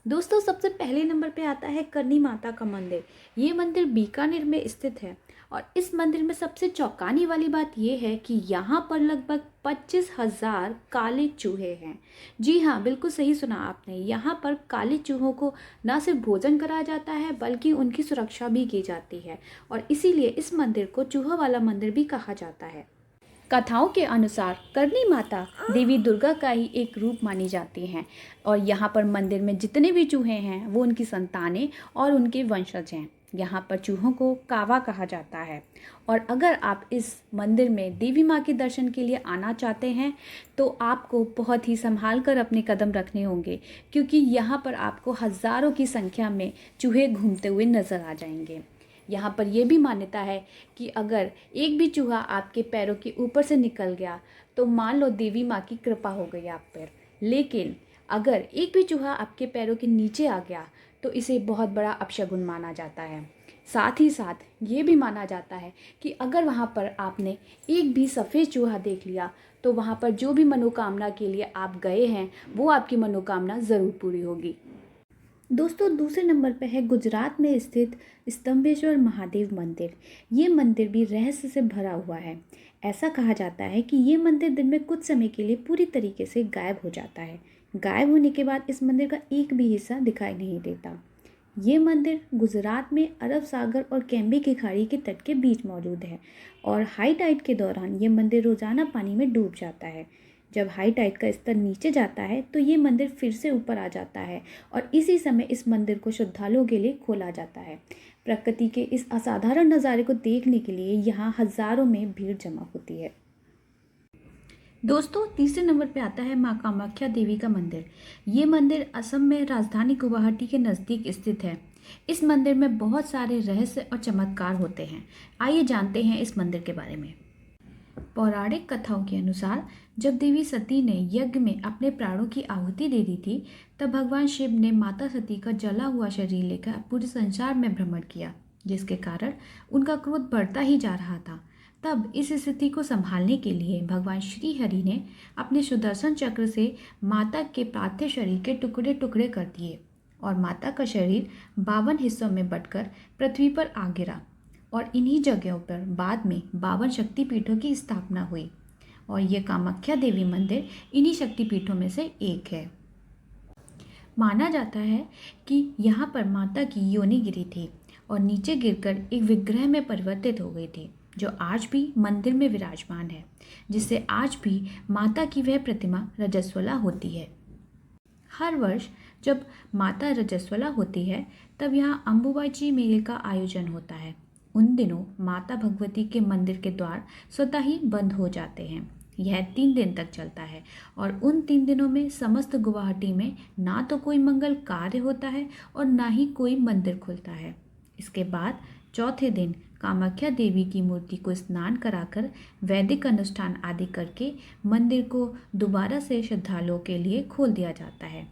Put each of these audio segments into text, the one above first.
दोस्तों सबसे पहले नंबर पे आता है करनी माता का मंदिर। ये मंदिर बीकानेर में स्थित है और इस मंदिर में सबसे चौंकाने वाली बात यह है कि यहाँ पर लगभग 25,000 काले चूहे हैं। जी हाँ, बिल्कुल सही सुना आपने। यहाँ पर काले चूहों को न सिर्फ भोजन कराया जाता है बल्कि उनकी सुरक्षा भी की जाती है और इसीलिए इस मंदिर को चूहा वाला मंदिर भी कहा जाता है। कथाओं के अनुसार करनी माता देवी दुर्गा का ही एक रूप मानी जाती हैं और यहाँ पर मंदिर में जितने भी चूहे हैं वो उनकी संतानें और उनके वंशज हैं। यहाँ पर चूहों को कावा कहा जाता है और अगर आप इस मंदिर में देवी माँ के दर्शन के लिए आना चाहते हैं तो आपको बहुत ही संभाल कर अपने कदम रखने होंगे, क्योंकि यहाँ पर आपको हज़ारों की संख्या में चूहे घूमते हुए नज़र आ जाएंगे। यहाँ पर यह भी मान्यता है कि अगर एक भी चूहा आपके पैरों के ऊपर से निकल गया तो मान लो देवी माँ की कृपा हो गई आप पर, लेकिन अगर एक भी चूहा आपके पैरों के नीचे आ गया तो इसे बहुत बड़ा अपशगुन माना जाता है। साथ ही साथ ये भी माना जाता है कि अगर वहाँ पर आपने एक भी सफ़ेद चूहा देख लिया तो वहाँ पर जो भी मनोकामना के लिए आप गए हैं वो आपकी मनोकामना ज़रूर पूरी होगी। दोस्तों दूसरे नंबर पर है गुजरात में स्थित स्तंभेश्वर महादेव मंदिर। ये मंदिर भी रहस्य से भरा हुआ है। ऐसा कहा जाता है कि ये मंदिर दिन में कुछ समय के लिए पूरी तरीके से गायब हो जाता है। गायब होने के बाद इस मंदिर का एक भी हिस्सा दिखाई नहीं देता। ये मंदिर गुजरात में अरब सागर और कैम्बे की खाड़ी के तट के बीच मौजूद है और हाई टाइड के दौरान ये मंदिर रोजाना पानी में डूब जाता है। जब हाई टाइड का स्तर नीचे जाता है तो ये मंदिर फिर से ऊपर आ जाता है और इसी समय इस मंदिर को श्रद्धालुओं के लिए खोला जाता है। प्रकृति के इस असाधारण नज़ारे को देखने के लिए यहाँ हज़ारों में भीड़ जमा होती है। दोस्तों तीसरे नंबर पे आता है माँ कामाख्या देवी का मंदिर। ये मंदिर असम में राजधानी गुवाहाटी के नज़दीक स्थित है। इस मंदिर में बहुत सारे रहस्य और चमत्कार होते हैं। आइए जानते हैं इस मंदिर के बारे में। पौराणिक कथाओं के अनुसार जब देवी सती ने यज्ञ में अपने प्राणों की आहुति दे दी थी तब भगवान शिव ने माता सती का जला हुआ शरीर लेकर पूरे संसार में भ्रमण किया, जिसके कारण उनका क्रोध बढ़ता ही जा रहा था। तब इस स्थिति को संभालने के लिए भगवान श्री हरि ने अपने सुदर्शन चक्र से माता के पार्थिव शरीर के टुकड़े टुकड़े कर दिए और माता का शरीर 52 हिस्सों में बंटकर पृथ्वी पर आ गिरा और इन्हीं जगहों पर बाद में 52 शक्तिपीठों की स्थापना हुई और ये कामाख्या देवी मंदिर इन्हीं शक्तिपीठों में से एक है। माना जाता है कि यहाँ पर माता की योनि गिरी थी और नीचे गिरकर एक विग्रह में परिवर्तित हो गई थी, जो आज भी मंदिर में विराजमान है, जिससे आज भी माता की वह प्रतिमा रजस्वला होती है। हर वर्ष जब माता रजस्वला होती है तब यहाँ अम्बुबाची मेले का आयोजन होता है। उन दिनों माता भगवती के मंदिर के द्वार स्वतः ही बंद हो जाते हैं। यह 3 दिन तक चलता है और उन 3 दिनों में समस्त गुवाहाटी में ना तो कोई मंगल कार्य होता है और ना ही कोई मंदिर खुलता है। इसके बाद चौथे दिन कामाख्या देवी की मूर्ति को स्नान कराकर वैदिक अनुष्ठान आदि करके मंदिर को दोबारा से श्रद्धालुओं के लिए खोल दिया जाता है।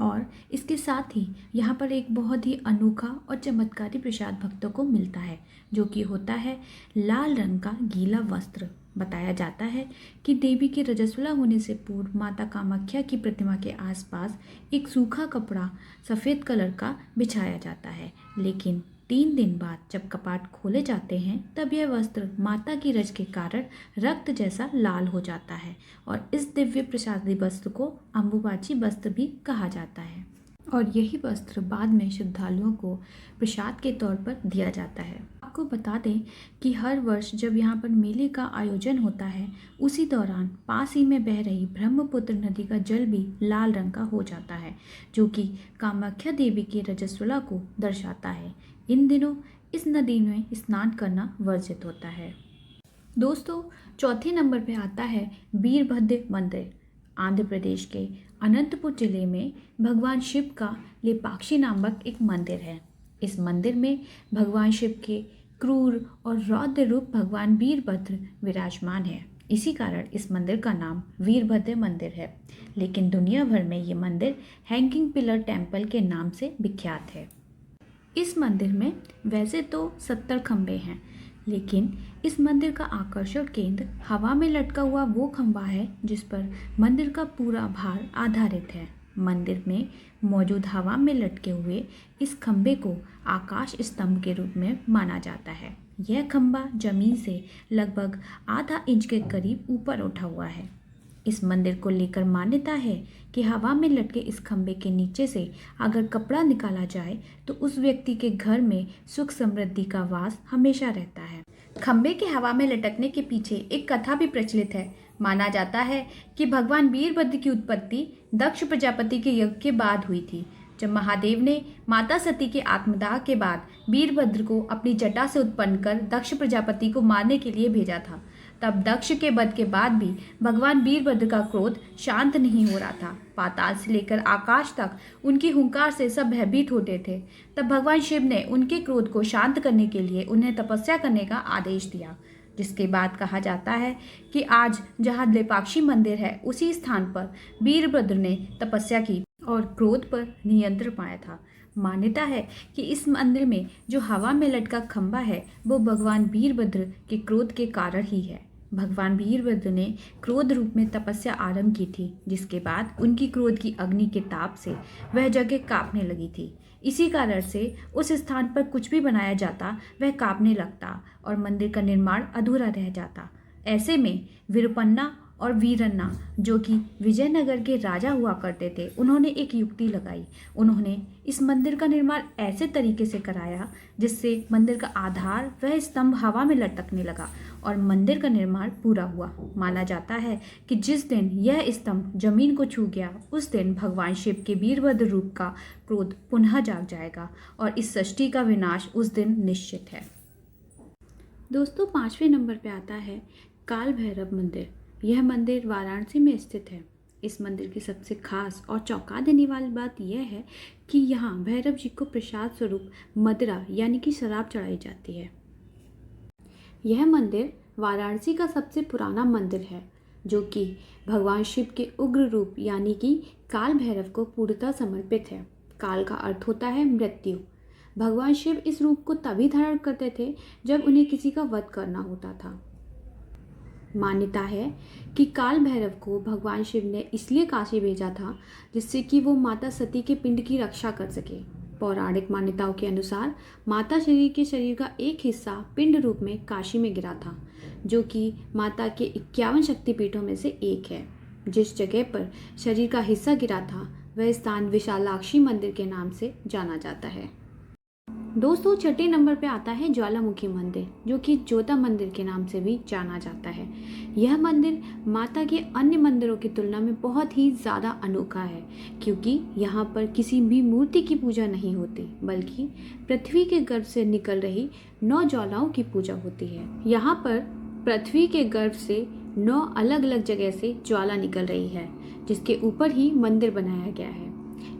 और इसके साथ ही यहाँ पर एक बहुत ही अनोखा और चमत्कारी प्रसाद भक्तों को मिलता है, जो कि होता है लाल रंग का गीला वस्त्र। बताया जाता है कि देवी के रजस्वला होने से पूर्व माता कामाख्या की प्रतिमा के आसपास एक सूखा कपड़ा सफ़ेद कलर का बिछाया जाता है, लेकिन 3 दिन बाद जब कपाट खोले जाते हैं तब यह वस्त्र माता की रज के कारण रक्त जैसा लाल हो जाता है और इस दिव्य प्रसादी वस्त्र को अम्बुबाची वस्त्र भी कहा जाता है और यही वस्त्र बाद में श्रद्धालुओं को प्रसाद के तौर पर दिया जाता है। आपको बता दें कि हर वर्ष जब यहाँ पर मेले का आयोजन होता है उसी दौरान पास ही में बह रही ब्रह्मपुत्र नदी का जल भी लाल रंग का हो जाता है, जो कि कामाख्या देवी की रजस्वला को दर्शाता है। इन दिनों इस नदी में स्नान करना वर्जित होता है। दोस्तों चौथे नंबर पे आता है वीरभद्र मंदिर। आंध्र प्रदेश के अनंतपुर जिले में भगवान शिव का लेपाक्षी नामक एक मंदिर है। इस मंदिर में भगवान शिव के क्रूर और रौद्र रूप भगवान वीरभद्र विराजमान है। इसी कारण इस मंदिर का नाम वीरभद्र मंदिर है, लेकिन दुनिया भर में ये मंदिर हैंगिंग पिलर टेम्पल के नाम से विख्यात है। इस मंदिर में वैसे तो 70 खंभे हैं, लेकिन इस मंदिर का आकर्षण केंद्र हवा में लटका हुआ वो खंभा है जिस पर मंदिर का पूरा भार आधारित है। मंदिर में मौजूद हवा में लटके हुए इस खंबे को आकाश स्तंभ के रूप में माना जाता है। यह खंबा जमीन से लगभग आधा इंच के करीब ऊपर उठा हुआ है। इस मंदिर को लेकर मान्यता है कि हवा में लटके इस खंबे के नीचे से अगर कपड़ा निकाला जाए तो उस व्यक्ति के घर में सुख समृद्धि का वास हमेशा रहता है। खंबे के हवा में लटकने के पीछे एक कथा भी प्रचलित है। माना जाता है कि भगवान वीरभद्र की उत्पत्ति दक्ष प्रजापति के यज्ञ के बाद हुई थी। जब महादेव ने माता सती के आत्मदाह के बाद वीरभद्र को अपनी जटा से उत्पन्न कर दक्ष प्रजापति को मारने के लिए भेजा था, तब दक्ष के वध के बाद भी भगवान वीरभद्र का क्रोध शांत नहीं हो रहा था। पाताल से लेकर आकाश तक उनकी हुंकार से सब भयभीत होते थे। तब भगवान शिव ने उनके क्रोध को शांत करने के लिए उन्हें तपस्या करने का आदेश दिया, जिसके बाद कहा जाता है कि आज जहाँ लेपाक्षी मंदिर है उसी स्थान पर वीरभद्र ने तपस्या की और क्रोध पर नियंत्रण पाया था। मान्यता है कि इस मंदिर में जो हवा में लटका खंबा है वो भगवान वीरभद्र के क्रोध के कारण ही है। भगवान वीरभद्र ने क्रोध रूप में तपस्या आरंभ की थी, जिसके बाद उनकी क्रोध की अग्नि के ताप से वह जगह कांपने लगी थी। इसी कारण से उस स्थान पर कुछ भी बनाया जाता वह कांपने लगता और मंदिर का निर्माण अधूरा रह जाता। ऐसे में विरूपन्ना और वीरन्ना, जो कि विजयनगर के राजा हुआ करते थे, उन्होंने एक युक्ति लगाई। उन्होंने इस मंदिर का निर्माण ऐसे तरीके से कराया जिससे मंदिर का आधार वह स्तंभ हवा में लटकने लगा और मंदिर का निर्माण पूरा हुआ। माना जाता है कि जिस दिन यह स्तंभ जमीन को छू गया उस दिन भगवान शिव के वीरभद्र रूप का क्रोध पुनः जाग जाएगा और इस सृष्टि का विनाश उस दिन निश्चित है। दोस्तों, 5वें नंबर पे आता है काल भैरव मंदिर। यह मंदिर वाराणसी में स्थित है। इस मंदिर की सबसे खास और चौंका देने वाली बात यह है कि यहाँ भैरव जी को प्रसाद स्वरूप मदिरा यानी कि शराब चढ़ाई जाती है। यह मंदिर वाराणसी का सबसे पुराना मंदिर है, जो कि भगवान शिव के उग्र रूप यानी कि काल भैरव को पूर्णतः समर्पित है। काल का अर्थ होता है मृत्यु। भगवान शिव इस रूप को तभी धारण करते थे जब उन्हें किसी का वध करना होता था। मान्यता है कि काल भैरव को भगवान शिव ने इसलिए काशी भेजा था जिससे कि वो माता सती के पिंड की रक्षा कर सके। पौराणिक मान्यताओं के अनुसार माता शरीर के शरीर का एक हिस्सा पिंड रूप में काशी में गिरा था, जो कि माता के 51 शक्तिपीठों में से एक है। जिस जगह पर शरीर का हिस्सा गिरा था वह स्थान विशालाक्षी मंदिर के नाम से जाना जाता है। दोस्तों, 6 नंबर पे आता है ज्वालामुखी मंदिर, जो कि ज्योता मंदिर के नाम से भी जाना जाता है। यह मंदिर माता के अन्य मंदिरों की तुलना में बहुत ही ज़्यादा अनोखा है, क्योंकि यहाँ पर किसी भी मूर्ति की पूजा नहीं होती, बल्कि पृथ्वी के गर्भ से निकल रही 9 ज्वालाओं की पूजा होती है। यहाँ पर पृथ्वी के गर्भ से 9 अलग अलग जगह से ज्वाला निकल रही है, जिसके ऊपर ही मंदिर बनाया गया है।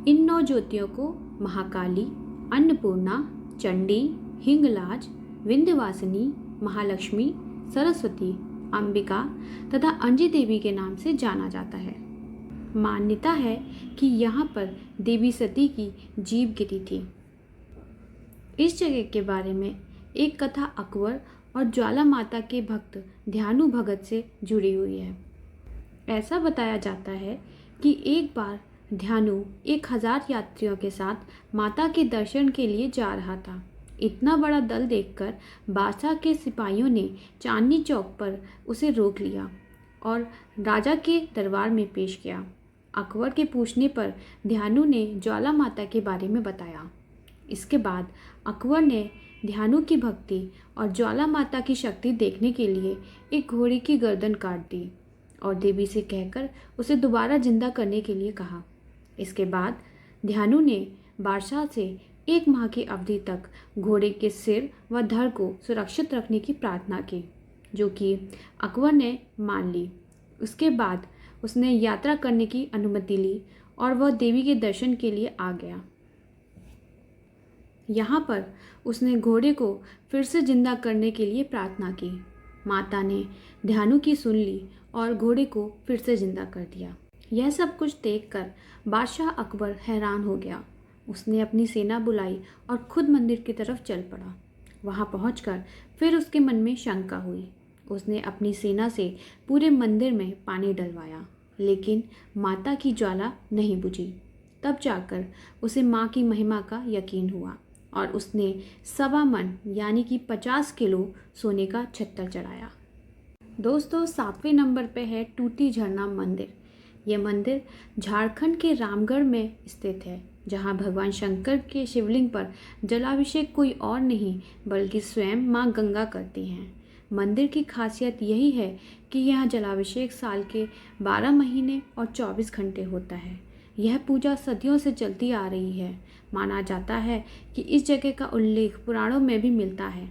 इन 9 ज्योतियों को महाकाली, अन्नपूर्णा, चंडी, हिंगलाज, विंध्यवासिनी, महालक्ष्मी, सरस्वती, अंबिका तथा अंजी देवी के नाम से जाना जाता है। मान्यता है कि यहाँ पर देवी सती की जीभ गिरी थी। इस जगह के बारे में एक कथा अकबर और ज्वाला माता के भक्त ध्यानु भगत से जुड़ी हुई है। ऐसा बताया जाता है कि एक बार ध्यानु 1000 यात्रियों के साथ माता के दर्शन के लिए जा रहा था। इतना बड़ा दल देखकर बादशाह के सिपाहियों ने चांदनी चौक पर उसे रोक लिया और राजा के दरबार में पेश किया। अकबर के पूछने पर ध्यानु ने ज्वाला माता के बारे में बताया। इसके बाद अकबर ने ध्यानु की भक्ति और ज्वाला माता की शक्ति देखने के लिए एक घोड़े की गर्दन काट दी और देवी से कहकर उसे दोबारा जिंदा करने के लिए कहा। इसके बाद ध्यानु ने बादशाह से 1 माह की अवधि तक घोड़े के सिर व धड़ को सुरक्षित रखने की प्रार्थना की, जो कि अकबर ने मान ली। उसके बाद उसने यात्रा करने की अनुमति ली और वह देवी के दर्शन के लिए आ गया। यहाँ पर उसने घोड़े को फिर से जिंदा करने के लिए प्रार्थना की। माता ने ध्यानु की सुन ली और घोड़े को फिर से जिंदा कर दिया। यह सब कुछ देखकर बादशाह अकबर हैरान हो गया। उसने अपनी सेना बुलाई और खुद मंदिर की तरफ चल पड़ा। वहां पहुंचकर फिर उसके मन में शंका हुई। उसने अपनी सेना से पूरे मंदिर में पानी डलवाया लेकिन माता की ज्वाला नहीं बुझी। तब जाकर उसे माँ की महिमा का यकीन हुआ और उसने 1.25 मन यानी कि 50 किलो सोने का छत्तर चढ़ाया। दोस्तों, 7वें नंबर पे है टूटी झरना मंदिर। यह मंदिर झारखंड के रामगढ़ में स्थित है, जहां भगवान शंकर के शिवलिंग पर जलाभिषेक कोई और नहीं बल्कि स्वयं मां गंगा करती हैं। मंदिर की खासियत यही है कि यह जलाभिषेक साल के 12 महीने और 24 घंटे होता है। यह पूजा सदियों से चलती आ रही है। माना जाता है कि इस जगह का उल्लेख पुराणों में भी मिलता है।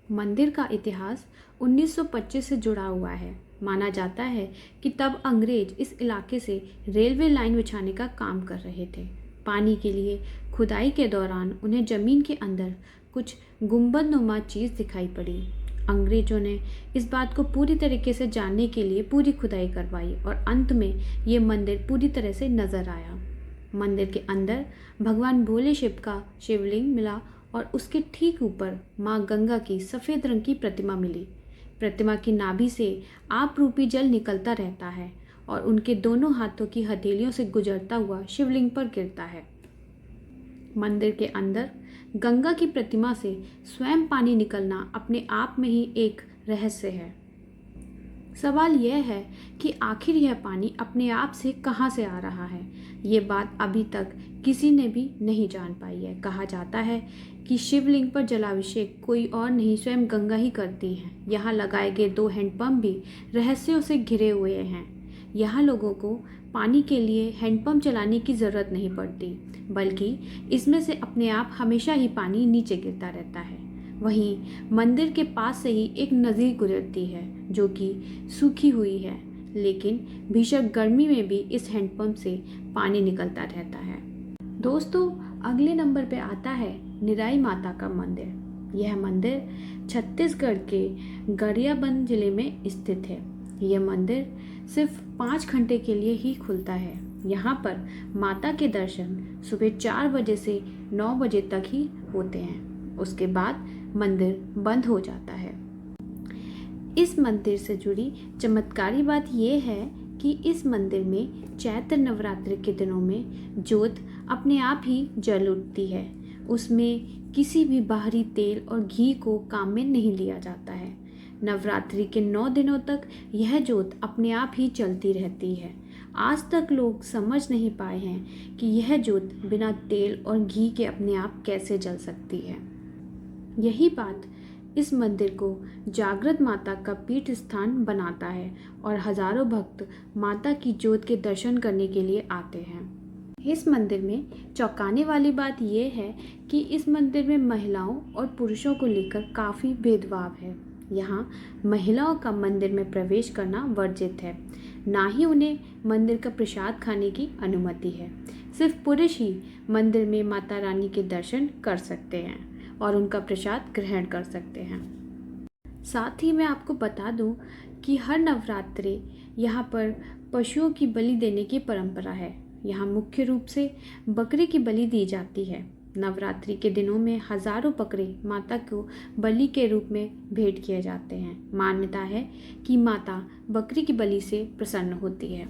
मंदिर का इतिहास 1925 से जुड़ा हुआ है। माना जाता है कि तब अंग्रेज इस इलाके से रेलवे लाइन बिछाने का काम कर रहे थे। पानी के लिए खुदाई के दौरान उन्हें जमीन के अंदर कुछ गुंबदनुमा चीज़ दिखाई पड़ी। अंग्रेजों ने इस बात को पूरी तरीके से जानने के लिए पूरी खुदाई करवाई और अंत में ये मंदिर पूरी तरह से नजर आया। मंदिर के अंदर भगवान भोले शिव का शिवलिंग मिला और उसके ठीक ऊपर माँ गंगा की सफ़ेद रंग की प्रतिमा मिली। प्रतिमा की नाभि से आप रूपी जल निकलता रहता है और उनके दोनों हाथों की हथेलियों से गुजरता हुआ शिवलिंग पर गिरता है। मंदिर के अंदर गंगा की प्रतिमा से स्वयं पानी निकलना अपने आप में ही एक रहस्य है। सवाल यह है कि आखिर यह पानी अपने आप से कहाँ से आ रहा है। ये बात अभी तक किसी ने भी नहीं जान पाई है। कहा जाता है कि शिवलिंग पर जलाभिषेक कोई और नहीं स्वयं गंगा ही करती है। यहाँ लगाए गए 2 हैंडपंप भी रहस्यों से घिरे हुए हैं। यहाँ लोगों को पानी के लिए हैंडपंप चलाने की ज़रूरत नहीं पड़ती, बल्कि इसमें से अपने आप हमेशा ही पानी नीचे गिरता रहता है। वहीं मंदिर के पास से ही एक नदी गुजरती है जो कि सूखी हुई है, लेकिन भीषण गर्मी में भी इस हैंडपंप से पानी निकलता रहता है। दोस्तों, अगले नंबर पे आता है निराई माता का मंदिर। यह मंदिर छत्तीसगढ़ के गरियाबंद जिले में स्थित है। यह मंदिर सिर्फ 5 घंटे के लिए ही खुलता है। यहाँ पर माता के दर्शन सुबह 4 बजे से 9 बजे तक ही होते हैं। उसके बाद मंदिर बंद हो जाता है। इस मंदिर से जुड़ी चमत्कारी बात यह है कि इस मंदिर में चैत्र नवरात्रि के दिनों में ज्योत अपने आप ही जल उठती है। उसमें किसी भी बाहरी तेल और घी को काम में नहीं लिया जाता है। नवरात्रि के 9 दिनों तक यह ज्योत अपने आप ही चलती रहती है। आज तक लोग समझ नहीं पाए हैं कि यह ज्योत बिना तेल और घी के अपने आप कैसे जल सकती है। यही बात इस मंदिर को जागृत माता का पीठ स्थान बनाता है और हजारों भक्त माता की ज्योत के दर्शन करने के लिए आते हैं। इस मंदिर में चौंकाने वाली बात यह है कि इस मंदिर में महिलाओं और पुरुषों को लेकर काफ़ी भेदभाव है। यहाँ महिलाओं का मंदिर में प्रवेश करना वर्जित है, ना ही उन्हें मंदिर का प्रसाद खाने की अनुमति है। सिर्फ पुरुष ही मंदिर में माता रानी के दर्शन कर सकते हैं और उनका प्रसाद ग्रहण कर सकते हैं। साथ ही मैं आपको बता दूं कि हर नवरात्रि यहाँ पर पशुओं की बलि देने की परंपरा है। यहाँ मुख्य रूप से बकरे की बलि दी जाती है। नवरात्रि के दिनों में हजारों बकरे माता को बलि के रूप में भेंट किए जाते हैं। मान्यता है कि माता बकरी की बलि से प्रसन्न होती है।